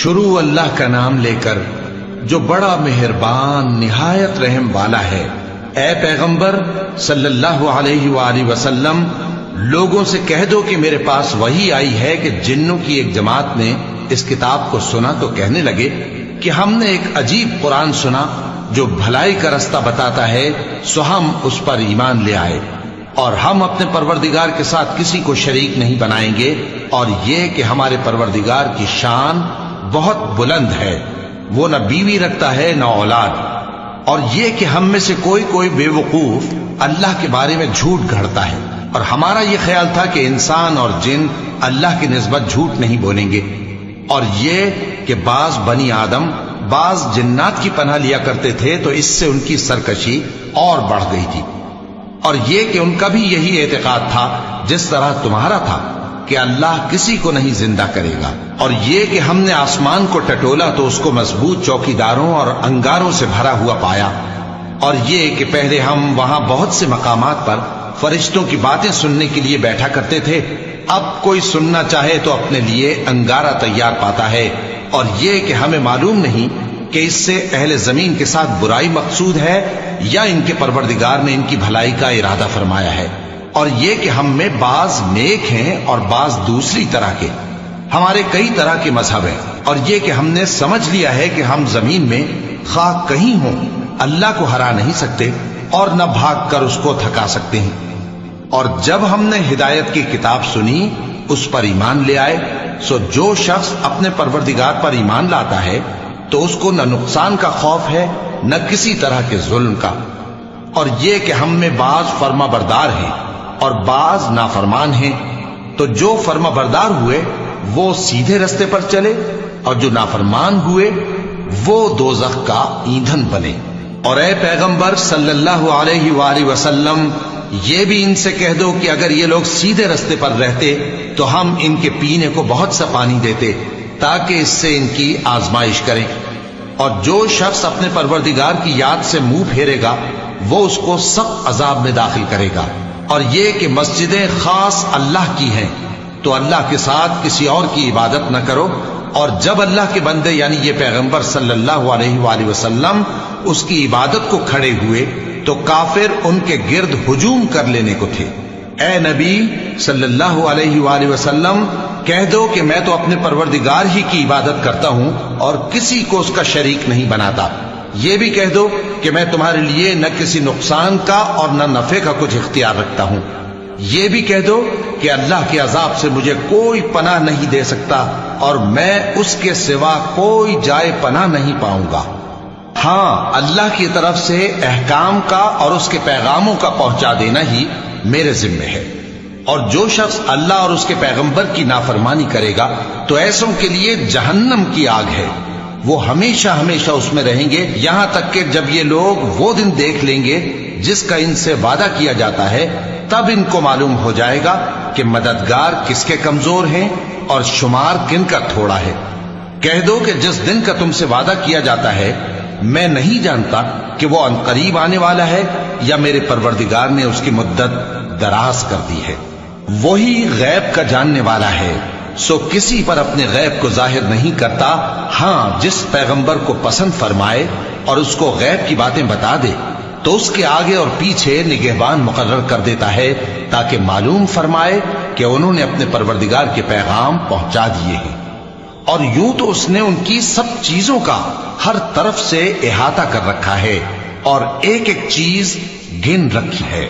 شروع اللہ کا نام لے کر جو بڑا مہربان نہایت رحم والا ہے۔ اے پیغمبر صلی اللہ علیہ وآلہ وسلم، لوگوں سے کہہ دو کہ میرے پاس وحی آئی ہے کہ جنوں کی ایک جماعت نے اس کتاب کو سنا تو کہنے لگے کہ ہم نے ایک عجیب قرآن سنا جو بھلائی کا رستہ بتاتا ہے، سو ہم اس پر ایمان لے آئے، اور ہم اپنے پروردگار کے ساتھ کسی کو شریک نہیں بنائیں گے، اور یہ کہ ہمارے پروردگار کی شان بہت بلند ہے، وہ نہ بیوی رکھتا ہے نہ اولاد، اور یہ کہ ہم میں سے کوئی بے وقوف اللہ کے بارے میں جھوٹ گھڑتا ہے، اور ہمارا یہ خیال تھا کہ انسان اور جن اللہ کی نسبت جھوٹ نہیں بولیں گے، اور یہ کہ بعض بنی آدم بعض جنات کی پناہ لیا کرتے تھے تو اس سے ان کی سرکشی اور بڑھ گئی تھی، اور یہ کہ ان کا بھی یہی اعتقاد تھا جس طرح تمہارا تھا کہ اللہ کسی کو نہیں زندہ کرے گا، اور یہ کہ ہم نے آسمان کو ٹٹولا تو اس کو مضبوط چوکیداروں اور انگاروں سے بھرا ہوا پایا، اور یہ کہ پہلے ہم وہاں بہت سے مقامات پر فرشتوں کی باتیں سننے کے لیے بیٹھا کرتے تھے، اب کوئی سننا چاہے تو اپنے لیے انگارہ تیار پاتا ہے، اور یہ کہ ہمیں معلوم نہیں کہ اس سے اہل زمین کے ساتھ برائی مقصود ہے یا ان کے پروردگار نے ان کی بھلائی کا ارادہ فرمایا ہے، اور یہ کہ ہم میں بعض نیک ہیں اور بعض دوسری طرح کے، ہمارے کئی طرح کے مذہب ہیں، اور یہ کہ ہم نے سمجھ لیا ہے کہ ہم زمین میں خواہ کہیں ہوں اللہ کو ہرا نہیں سکتے اور نہ بھاگ کر اس کو تھکا سکتے ہیں، اور جب ہم نے ہدایت کی کتاب سنی اس پر ایمان لے آئے، سو جو شخص اپنے پروردگار پر ایمان لاتا ہے تو اس کو نہ نقصان کا خوف ہے نہ کسی طرح کے ظلم کا، اور یہ کہ ہم میں بعض فرما بردار ہیں اور بعض نافرمان ہیں، تو جو فرما بردار ہوئے وہ سیدھے رستے پر چلے، اور جو نافرمان ہوئے وہ دوزخ کا ایندھن بنے۔ اور اے پیغمبر صلی اللہ علیہ وآلہ وسلم، یہ بھی ان سے کہہ دو کہ اگر یہ لوگ سیدھے رستے پر رہتے تو ہم ان کے پینے کو بہت سا پانی دیتے تاکہ اس سے ان کی آزمائش کریں، اور جو شخص اپنے پروردگار کی یاد سے منہ پھیرے گا وہ اس کو سخت عذاب میں داخل کرے گا، اور یہ کہ مسجدیں خاص اللہ کی ہیں تو اللہ کے ساتھ کسی اور کی عبادت نہ کرو، اور جب اللہ کے بندے یعنی یہ پیغمبر صلی اللہ علیہ وآلہ وسلم اس کی عبادت کو کھڑے ہوئے تو کافر ان کے گرد ہجوم کر لینے کو تھے۔ اے نبی صلی اللہ علیہ وآلہ وسلم، کہہ دو کہ میں تو اپنے پروردگار ہی کی عبادت کرتا ہوں اور کسی کو اس کا شریک نہیں بناتا، یہ بھی کہہ دو کہ میں تمہارے لیے نہ کسی نقصان کا اور نہ نفع کا کچھ اختیار رکھتا ہوں، یہ بھی کہہ دو کہ اللہ کے عذاب سے مجھے کوئی پناہ نہیں دے سکتا اور میں اس کے سوا کوئی جائے پناہ نہیں پاؤں گا، ہاں اللہ کی طرف سے احکام کا اور اس کے پیغاموں کا پہنچا دینا ہی میرے ذمہ ہے، اور جو شخص اللہ اور اس کے پیغمبر کی نافرمانی کرے گا تو ایسوں کے لیے جہنم کی آگ ہے، وہ ہمیشہ ہمیشہ اس میں رہیں گے، یہاں تک کہ جب یہ لوگ وہ دن دیکھ لیں گے جس کا ان سے وعدہ کیا جاتا ہے، تب ان کو معلوم ہو جائے گا کہ مددگار کس کے کمزور ہیں اور شمار کن کا تھوڑا ہے۔ کہہ دو کہ جس دن کا تم سے وعدہ کیا جاتا ہے میں نہیں جانتا کہ وہ عنقریب آنے والا ہے یا میرے پروردگار نے اس کی مدت دراز کر دی ہے، وہی غیب کا جاننے والا ہے، سو کسی پر اپنے غیب کو ظاہر نہیں کرتا، ہاں جس پیغمبر کو پسند فرمائے اور اس کو غیب کی باتیں بتا دے تو اس کے آگے اور پیچھے نگہبان مقرر کر دیتا ہے تاکہ معلوم فرمائے کہ انہوں نے اپنے پروردگار کے پیغام پہنچا دیے ہیں، اور یوں تو اس نے ان کی سب چیزوں کا ہر طرف سے احاطہ کر رکھا ہے اور ایک ایک چیز گن رکھی ہے۔